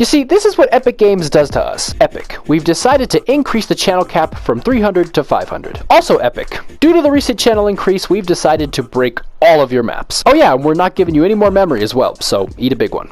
You see, this is what Epic Games does to us. Epic, we've decided to increase the channel cap from 300 to 500. Also Epic, due to the recent channel increase, we've decided to break all of your maps. Oh yeah, and we're not giving you any more memory as well, so eat a big one.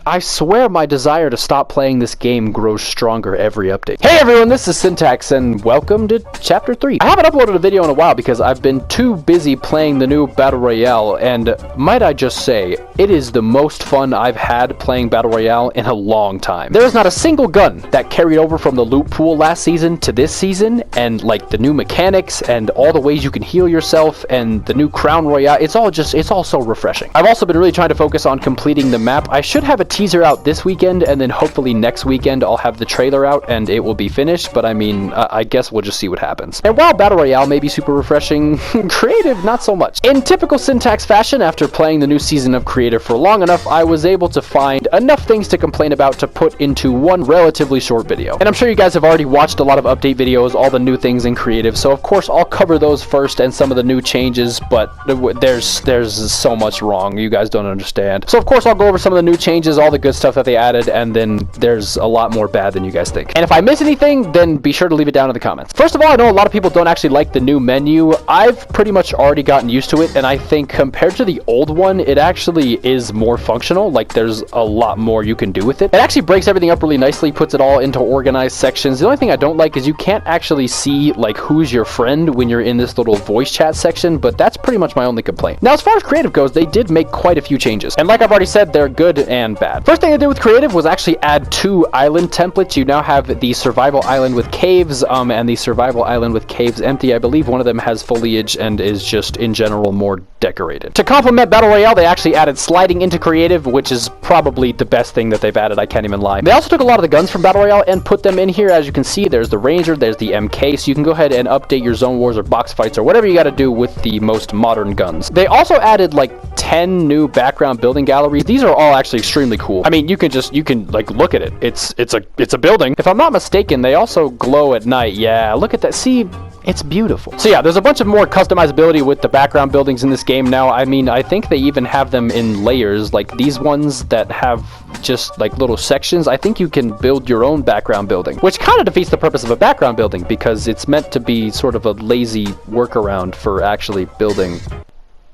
I swear my desire to stop playing this game grows stronger every update. Hey everyone, this is Syntax, and welcome to Chapter 3. I haven't uploaded a video in a while because I've been too busy playing the new Battle Royale, and might I just say, it is the most fun I've had playing Battle Royale in a long time. There is not a single gun that carried over from the loot pool last season to this season, and like the new mechanics, and all the ways you can heal yourself, and the new Crown Royale, it's all so refreshing. I've also been really trying to focus on completing the map. I should have a teaser out this weekend, and then hopefully next weekend I'll have the trailer out and it will be finished, but I mean, I guess we'll just see what happens. And while Battle Royale may be super refreshing, creative not so much. In typical Syntax fashion, after playing the new season of creative for long enough, I was able to find enough things to complain about to put into one relatively short video. And I'm sure you guys have already watched a lot of update videos, all the new things in creative, so of course I'll cover those first and some of the new changes, but there's so much wrong, you guys don't understand. So of course I'll go over some of the new changes, all the good stuff that they added, and then there's a lot more bad than you guys think. And if I miss anything, then be sure to leave it down in the comments. First of all, I know a lot of people don't actually like the new menu. I've pretty much already gotten used to it, and I think compared to the old one, it actually is more functional. Like, there's a lot more you can do with it. It actually breaks everything up really nicely, puts it all into organized sections. The only thing I don't like is you can't actually see, like, who's your friend when you're in this little voice chat section, but that's pretty much my only complaint. Now, as far as creative goes, they did make quite a few changes, and like I've already said, they're good and bad. First thing I did with creative was actually add 2 island templates. You now have the survival island with caves and the survival island with caves empty. I believe one of them has foliage and is just in general more decorated. To complement Battle Royale, they actually added sliding into creative, which is probably the best thing that they've added, I can't even lie. They also took a lot of the guns from Battle Royale and put them in here. As you can see, there's the Ranger, there's the MK, so you can go ahead and update your zone wars or box fights or whatever you got to do with the most modern guns. They also added like 10 new background building galleries. These are all actually extremely cool. I mean, you can like look at it. It's a building. If I'm not mistaken, they also glow at night. Yeah, look at that. See, it's beautiful. So yeah, there's a bunch of more customizability with the background buildings in this game now. I mean, I think they even have them in layers, like these ones that have just like little sections. I think you can build your own background building, which kind of defeats the purpose of a background building because it's meant to be sort of a lazy workaround for actually building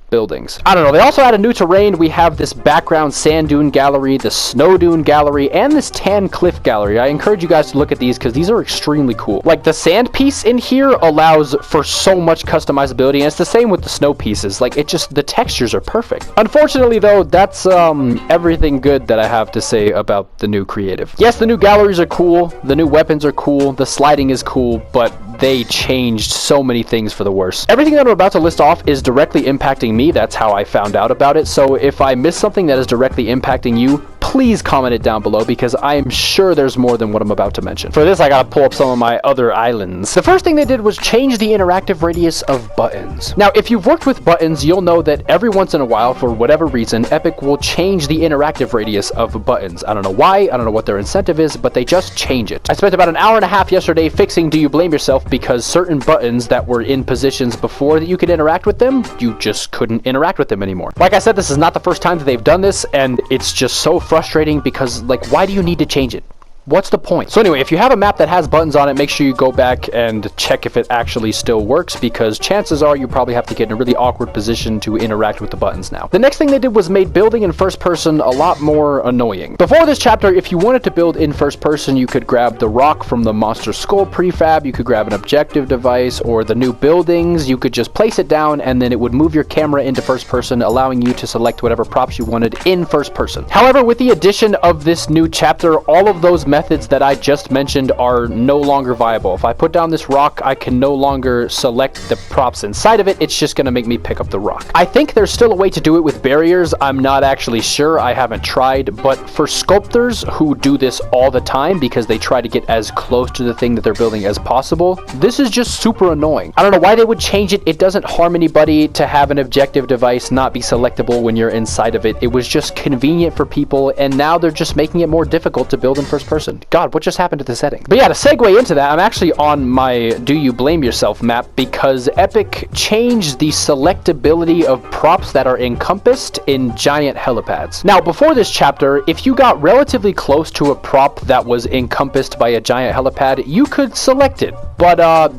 buildings. I don't know. They also added new terrain. We have this background sand dune gallery, the snow dune gallery, and this tan cliff gallery. I encourage you guys to look at these because these are extremely cool. Like the sand piece in here allows for so much customizability, and it's the same with the snow pieces. Like the textures are perfect. Unfortunately though, that's everything good that I have to say about the new creative. Yes, the new galleries are cool, the new weapons are cool, the sliding is cool, but they changed so many things for the worse. Everything that I'm about to list off is directly impacting me. That's how I found out about it. So if I miss something that is directly impacting you, please comment it down below because I am sure there's more than what I'm about to mention. For this, I gotta pull up some of my other islands. The first thing they did was change the interactive radius of buttons. Now, if you've worked with buttons, you'll know that every once in a while, for whatever reason, Epic will change the interactive radius of buttons. I don't know why, I don't know what their incentive is, but they just change it. I spent about an hour and a half yesterday fixing Do You Blame Yourself because certain buttons that were in positions before that you could interact with them, you just couldn't interact with them anymore. Like I said, this is not the first time that they've done this, and it's just so frustrating because, like, why do you need to change it? What's the point? So anyway, if you have a map that has buttons on it, make sure you go back and check if it actually still works because chances are you probably have to get in a really awkward position to interact with the buttons now. The next thing they did was made building in first person a lot more annoying. Before this chapter, if you wanted to build in first person, you could grab the rock from the monster skull prefab, you could grab an objective device or the new buildings, you could just place it down and then it would move your camera into first person, allowing you to select whatever props you wanted in first person. However, with the addition of this new chapter, all of those methods that I just mentioned are no longer viable. If I put down this rock, I can no longer select the props inside of it. It's just going to make me pick up the rock. I think there's still a way to do it with barriers. I'm not actually sure. I haven't tried. But for sculptors who do this all the time because they try to get as close to the thing that they're building as possible, this is just super annoying. I don't know why they would change it. It doesn't harm anybody to have an objective device not be selectable when you're inside of it. It was just convenient for people, and now they're just making it more difficult to build in first person. person. God, what just happened to the setting? But yeah, to segue into that, I'm actually on my Do You Blame Yourself map because Epic changed the selectability of props that are encompassed in giant helipads. Now, before this chapter, if you got relatively close to a prop that was encompassed by a giant helipad, you could select it. But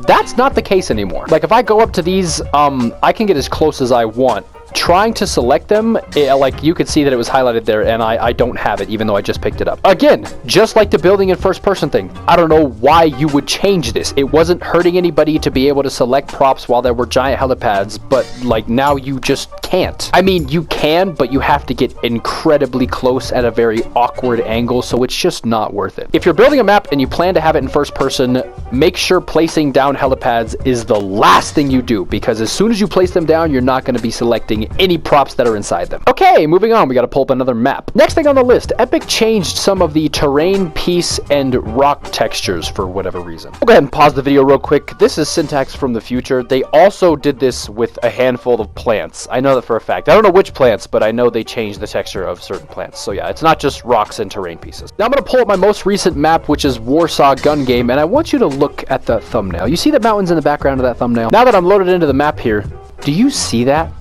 that's not the case anymore. Like, if I go up to these, I can get as close as I want. Trying to select them, like, you could see that it was highlighted there, and I don't have it, even though I just picked it up. Again, just like the building in first person thing, I don't know why you would change this. It wasn't hurting anybody to be able to select props while there were giant helipads, but, like, now you just can't. I mean, you can, but you have to get incredibly close at a very awkward angle, so it's just not worth it. If you're building a map and you plan to have it in first person, make sure placing down helipads is the last thing you do, because as soon as you place them down, you're not going to be selecting any props that are inside them. Okay, moving on, we gotta pull up another map. Next thing on the list, Epic changed some of the terrain piece and rock textures for whatever reason. I'll go ahead and pause the video real quick. This is syntax from the future. They also did this with a handful of plants. I know that for a fact. I don't know which plants, but I know they changed the texture of certain plants. So yeah, it's not just rocks and terrain pieces. Now I'm gonna pull up my most recent map, which is Warsaw Gun Game, and I want you to look at the thumbnail. You see the mountains in the background of that thumbnail? Now that I'm loaded into the map here, do you see that?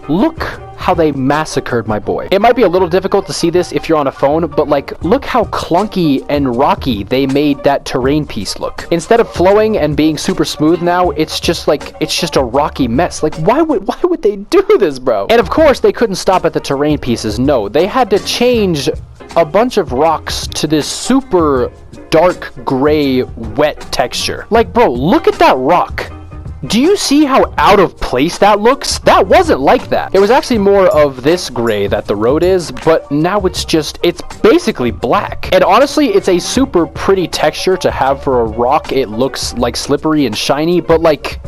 Look how they massacred my boy. It might be a little difficult to see this if you're on a phone, but like, look how clunky and rocky they made that terrain piece look. Instead of flowing and being super smooth now, it's just a rocky mess. Like, why would they do this, bro? And of course, they couldn't stop at the terrain pieces. No, they had to change a bunch of rocks to this super dark gray wet texture. Like, bro, look at that rock. Do you see how out of place that looks? That wasn't like that. It was actually more of this gray that the road is, but now it's basically black. And honestly, it's a super pretty texture to have for a rock. It looks like slippery and shiny, but like,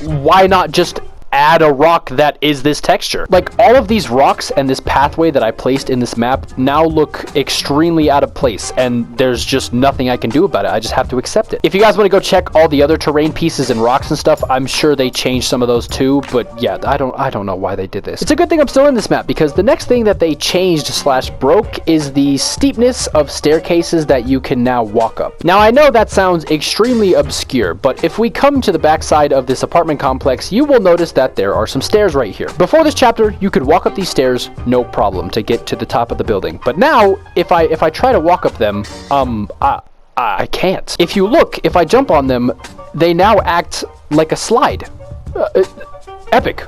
why not just add a rock that is this texture? Like, all of these rocks and this pathway that I placed in this map now look extremely out of place, and there's just nothing I can do about it. I just have to accept it. If you guys want to go check all the other terrain pieces and rocks and stuff, I'm sure they changed some of those too, but yeah, I don't know why they did this. It's a good thing I'm still in this map, because the next thing that they changed / broke is the steepness of staircases that you can now walk up. Now, I know that sounds extremely obscure, but if we come to the backside of this apartment complex, you will notice that there are some stairs right here. Before this chapter, you could walk up these stairs, no problem, to get to the top of the building. But now, if I try to walk up them, I can't. If you look, if I jump on them, they now act like a slide. Epic.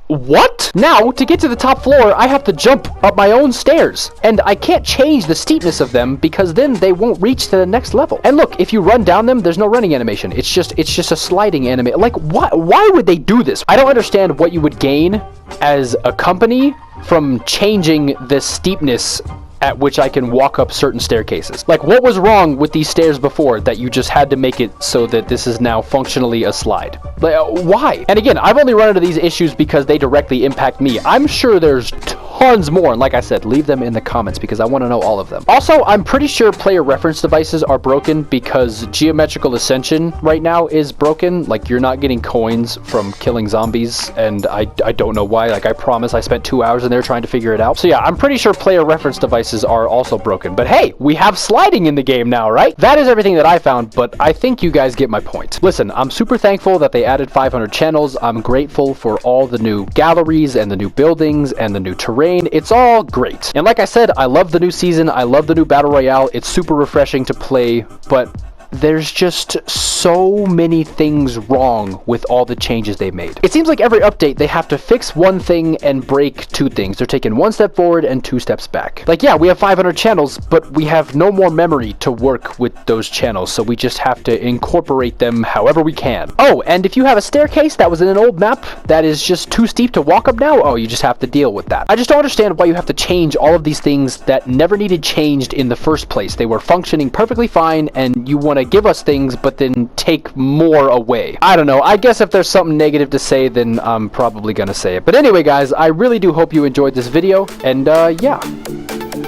What? Now, to get to the top floor, I have to jump up my own stairs. And I can't change the steepness of them because then they won't reach to the next level. And look, if you run down them, there's no running animation. It's just a sliding animation. Like, why would they do this? I don't understand what you would gain as a company from changing the steepness at which I can walk up certain staircases. Like, what was wrong with these stairs before that you just had to make it so that this is now functionally a slide? Like, why? And again, I've only run into these issues because they directly impact me. I'm sure there's tons more, and like I said, leave them in the comments because I want to know all of them. Also, I'm pretty sure player reference devices are broken because geometrical ascension right now is broken. Like, you're not getting coins from killing zombies, and I don't know why. Like, I promise I spent 2 hours in there trying to figure it out. So yeah, I'm pretty sure player reference devices are also broken. But hey, we have sliding in the game now, right? That is everything that I found, but I think you guys get my point. Listen, I'm super thankful that they added 500 channels. I'm grateful for all the new galleries and the new buildings and the new terrain. It's all great. And like I said, I love the new season. I love the new Battle Royale. It's super refreshing to play, but there's just so many things wrong with all the changes they made. It seems like every update they have to fix one thing and break two things. They're taking one step forward and 2 steps back. Like, yeah, we have 500 channels, but we have no more memory to work with those channels, so we just have to incorporate them however we can. Oh, and if you have a staircase that was in an old map that is just too steep to walk up now, oh, you just have to deal with that. I just don't understand why you have to change all of these things that never needed changed in the first place. They were functioning perfectly fine, and you want to give us things but then take more away. I don't know. I guess if there's something negative to say, then I'm probably gonna say it. But anyway, guys, I really do hope you enjoyed this video, and yeah,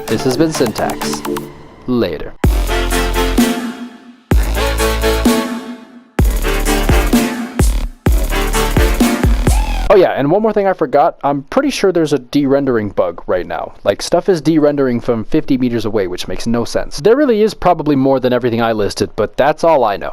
this has been Syntax. Later. Oh yeah, and one more thing I forgot. I'm pretty sure there's a de-rendering bug right now. Like, stuff is de-rendering from 50 meters away, which makes no sense. There really is probably more than everything I listed, but that's all I know.